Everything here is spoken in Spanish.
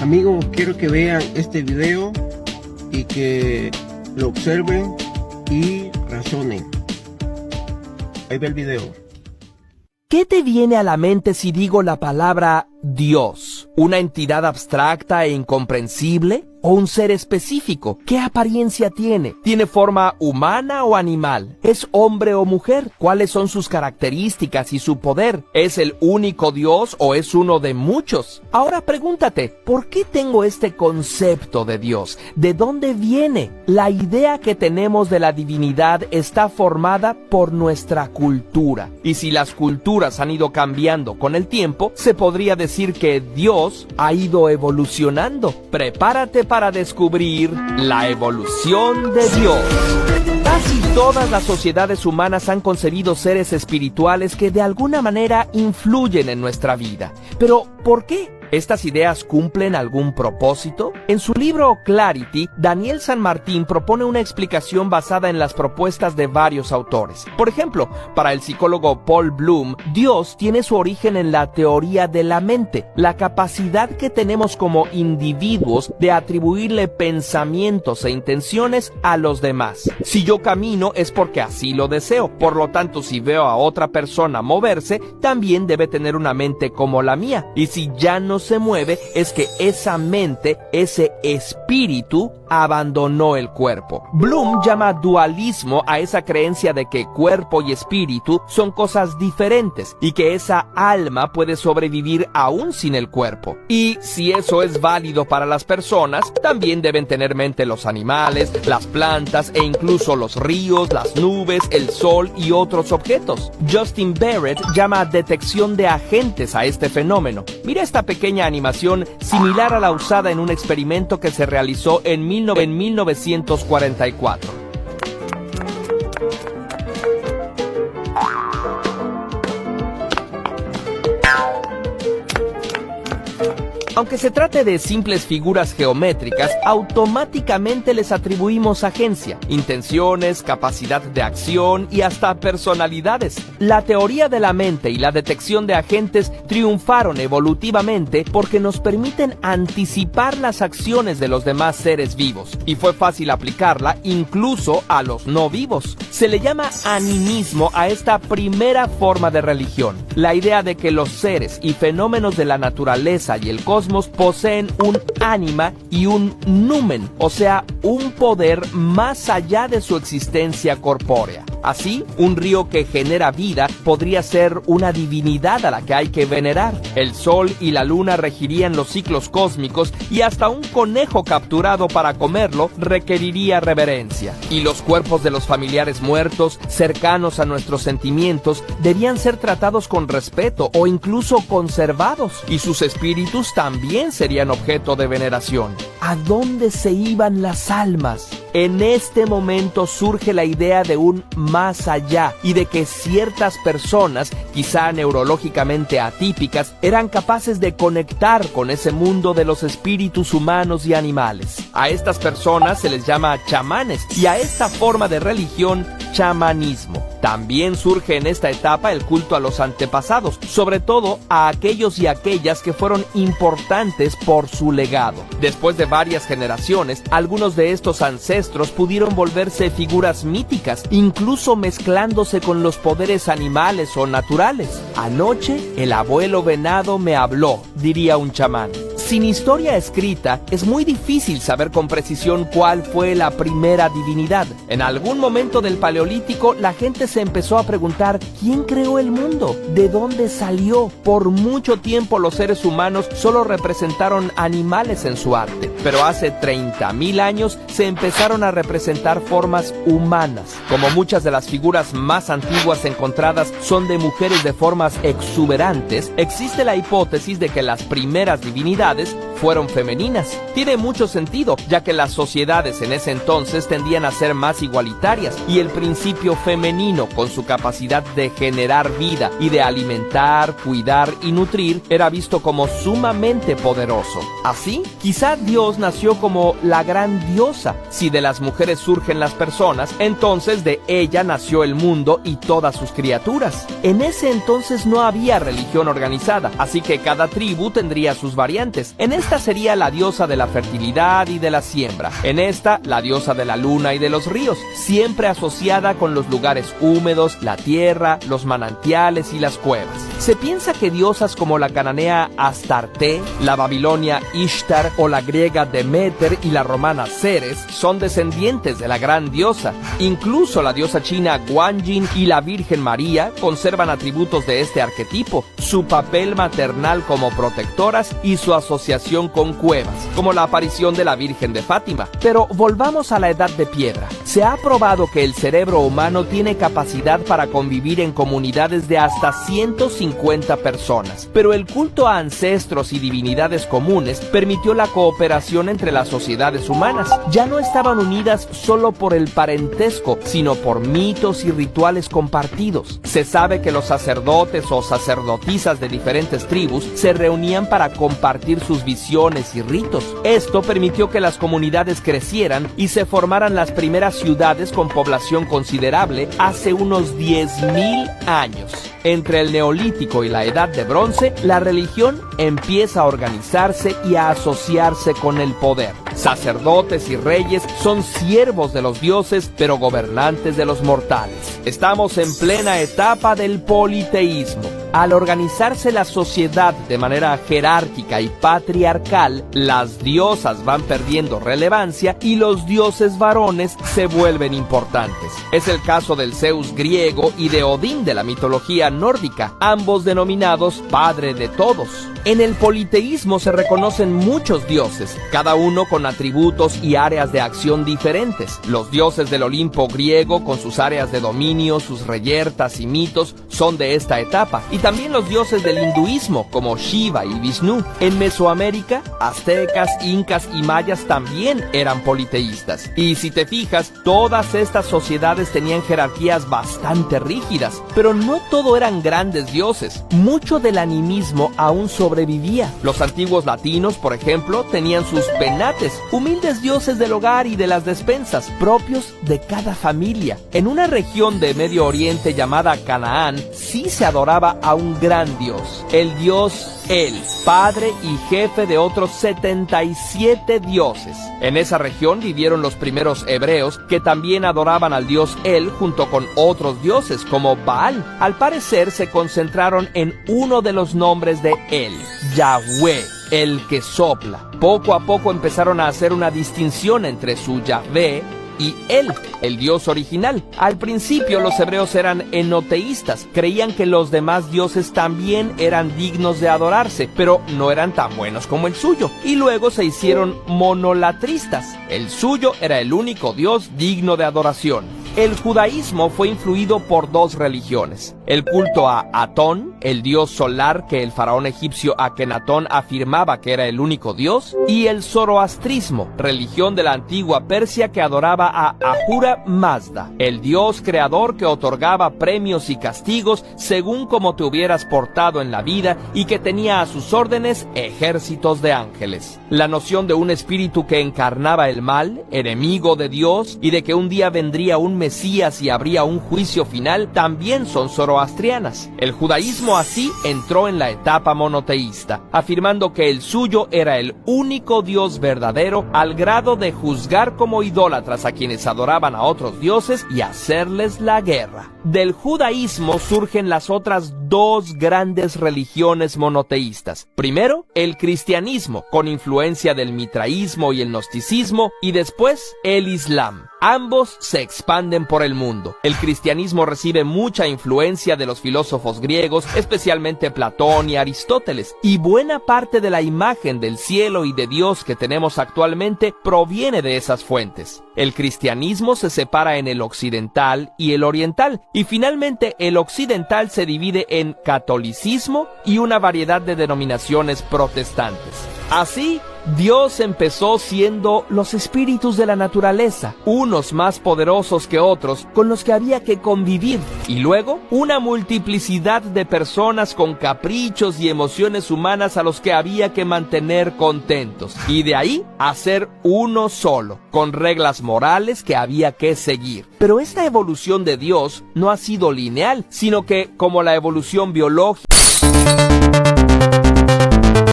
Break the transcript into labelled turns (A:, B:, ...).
A: Amigos, quiero que vean este video y que lo observen y razonen. Ahí ve el video.
B: ¿Qué te viene a la mente si digo la palabra Dios? ¿Una entidad abstracta e incomprensible? ¿O un ser específico? ¿Qué apariencia tiene? ¿Tiene forma humana o animal? ¿Es hombre o mujer? ¿Cuáles son sus características y su poder? ¿Es el único Dios o es uno de muchos? Ahora pregúntate, ¿por qué tengo este concepto de Dios? ¿De dónde viene? La idea que tenemos de la divinidad está formada por nuestra cultura. Y si las culturas han ido cambiando con el tiempo, se podría decir que Dios ha ido evolucionando. Prepárate para descubrir la evolución de Dios. Casi todas las sociedades humanas han concebido seres espirituales que de alguna manera influyen en nuestra vida. Pero, ¿por qué? ¿Estas ideas cumplen algún propósito? En su libro Clarity, Daniel San Martín propone una explicación basada en las propuestas de varios autores. Por ejemplo, para el psicólogo Paul Bloom, Dios tiene su origen en la teoría de la mente, la capacidad que tenemos como individuos de atribuirle pensamientos e intenciones a los demás. Si yo camino es porque así lo deseo, por lo tanto, si veo a otra persona moverse, también debe tener una mente como la mía. Y si ya no se mueve, es que esa mente, ese espíritu, abandonó el cuerpo. Bloom llama dualismo a esa creencia de que cuerpo y espíritu son cosas diferentes y que esa alma puede sobrevivir aún sin el cuerpo. Y si eso es válido para las personas, también deben tener mente los animales, las plantas e incluso los ríos, las nubes, el sol y otros objetos. Justin Barrett llama detección de agentes a este fenómeno. Mira esta pequeña animación similar a la usada en un experimento que se realizó en 1944. Aunque se trate de simples figuras geométricas, automáticamente les atribuimos agencia, intenciones, capacidad de acción y hasta personalidades. La teoría de la mente y la detección de agentes triunfaron evolutivamente porque nos permiten anticipar las acciones de los demás seres vivos, y fue fácil aplicarla incluso a los no vivos. Se le llama animismo a esta primera forma de religión, la idea de que los seres y fenómenos de la naturaleza y el cosmos poseen un ánima y un numen, o sea, un poder más allá de su existencia corpórea. Así, un río que genera vida podría ser una divinidad a la que hay que venerar. El sol y la luna regirían los ciclos cósmicos y hasta un conejo capturado para comerlo requeriría reverencia. Y los cuerpos de los familiares muertos, cercanos a nuestros sentimientos, debían ser tratados con respeto o incluso conservados, y sus espíritus también serían objeto de veneración. ¿A dónde se iban las almas? En este momento surge la idea de un más allá y de que ciertas personas, quizá neurológicamente atípicas, eran capaces de conectar con ese mundo de los espíritus humanos y animales. A estas personas se les llama chamanes y a esta forma de religión, chamanismo. También surge en esta etapa el culto a los antepasados, sobre todo a aquellos y aquellas que fueron importantes por su legado. Después de varias generaciones, algunos de estos ancestros pudieron volverse figuras míticas, incluso mezclándose con los poderes animales o naturales. Anoche el abuelo venado me habló, diría un chamán. Sin historia escrita, es muy difícil saber con precisión cuál fue la primera divinidad. En algún momento del Paleolítico, la gente se empezó a preguntar ¿quién creó el mundo? ¿De dónde salió? Por mucho tiempo los seres humanos solo representaron animales en su arte, pero hace 30.000 años se empezaron a representar formas humanas. Como muchas de las figuras más antiguas encontradas son de mujeres de formas exuberantes, existe la hipótesis de que las primeras divinidades fueron femeninas. Tiene mucho sentido, ya que las sociedades en ese entonces tendían a ser más igualitarias y el principio femenino, con su capacidad de generar vida y de alimentar, cuidar y nutrir, era visto como sumamente poderoso. Así, quizá Dios nació como la gran diosa. Si de las mujeres surgen las personas, entonces de ella nació el mundo y todas sus criaturas. En ese entonces no había religión organizada, así que cada tribu tendría sus variantes, dioses. En esta sería la diosa de la fertilidad y de la siembra. En esta, la diosa de la luna y de los ríos, siempre asociada con los lugares húmedos, la tierra, los manantiales y las cuevas. Se piensa que diosas como la cananea Astarte, la babilonia Ishtar o la griega Demeter y la romana Ceres son descendientes de la gran diosa. Incluso la diosa china Guanyin y la Virgen María conservan atributos de este arquetipo, su papel maternal como protectoras y su asociación con cuevas, como la aparición de la Virgen de Fátima. Pero volvamos a la Edad de Piedra. Se ha probado que el cerebro humano tiene capacidad para convivir en comunidades de hasta 150 personas, pero el culto a ancestros y divinidades comunes permitió la cooperación entre las sociedades humanas. Ya no estaban unidas solo por el parentesco, sino por mitos y rituales compartidos. Se sabe que los sacerdotes o sacerdotisas de diferentes tribus se reunían para compartir sus visiones y ritos. Esto permitió que las comunidades crecieran y se formaran las primeras ciudades con población considerable hace unos 10.000 años. Entre el Neolítico y la Edad de Bronce, la religión empieza a organizarse y a asociarse con el poder. Sacerdotes y reyes son siervos de los dioses, pero gobernantes de los mortales. Estamos en plena etapa del politeísmo. Al organizarse la sociedad de manera jerárquica y patriarcal, las diosas van perdiendo relevancia y los dioses varones se vuelven importantes. Es el caso del Zeus griego y de Odín de la mitología nórdica, ambos denominados padre de todos. En el politeísmo se reconocen muchos dioses, cada uno con atributos y áreas de acción diferentes. Los dioses del Olimpo griego, con sus áreas de dominio, sus reyertas y mitos, son de esta etapa, y también los dioses del hinduismo, como Shiva y Vishnu. En Mesoamérica, aztecas, incas y mayas también eran politeístas. Y si te fijas, todas estas sociedades tenían jerarquías bastante rígidas, pero no todo eran grandes dioses. Mucho del animismo aún sobrevivía. Los antiguos latinos, por ejemplo, tenían sus penates, humildes dioses del hogar y de las despensas, propios de cada familia. En una región de Medio Oriente llamada Canaán, sí se adoraba a un gran dios, el dios El, padre y jefe de otros 77 dioses. En esa región vivieron los primeros hebreos, que también adoraban al dios El junto con otros dioses como Baal. Al parecer se concentraron en uno de los nombres de El, Yahweh, el que sopla. Poco a poco empezaron a hacer una distinción entre su Yahvé y él, el dios original. Al principio los hebreos eran enoteístas, creían que los demás dioses también eran dignos de adorarse, pero no eran tan buenos como el suyo, y luego se hicieron monolatristas. El suyo era el único dios digno de adoración. El judaísmo fue influido por dos religiones: el culto a Atón, el dios solar que el faraón egipcio Akenatón afirmaba que era el único dios, y el zoroastrismo, religión de la antigua Persia que adoraba a Ahura Mazda, el dios creador que otorgaba premios y castigos según como te hubieras portado en la vida y que tenía a sus órdenes ejércitos de ángeles. La noción de un espíritu que encarnaba el mal, enemigo de Dios, y de que un día vendría un Mesías y habría un juicio final, también son zoroastrianas. El judaísmo así entró en la etapa monoteísta, afirmando que el suyo era el único Dios verdadero, al grado de juzgar como idólatras a quienes adoraban a otros dioses y hacerles la guerra. Del judaísmo surgen las otras dos grandes religiones monoteístas. Primero, el cristianismo, con influencia del mitraísmo y el gnosticismo, y después el islam. Ambos se expanden por el mundo. El cristianismo recibe mucha influencia de los filósofos griegos, especialmente Platón y Aristóteles, y buena parte de la imagen del cielo y de Dios que tenemos actualmente proviene de esas fuentes. El cristianismo se separa en el occidental y el oriental, y finalmente el occidental se divide en catolicismo y una variedad de denominaciones protestantes. Así, Dios empezó siendo los espíritus de la naturaleza, unos más poderosos que otros, con los que había que convivir, y luego una multiplicidad de personas con caprichos y emociones humanas a los que había que mantener contentos, y de ahí hacer uno solo, con reglas morales que había que seguir. Pero esta evolución de Dios no ha sido lineal, sino que, como la evolución biológica,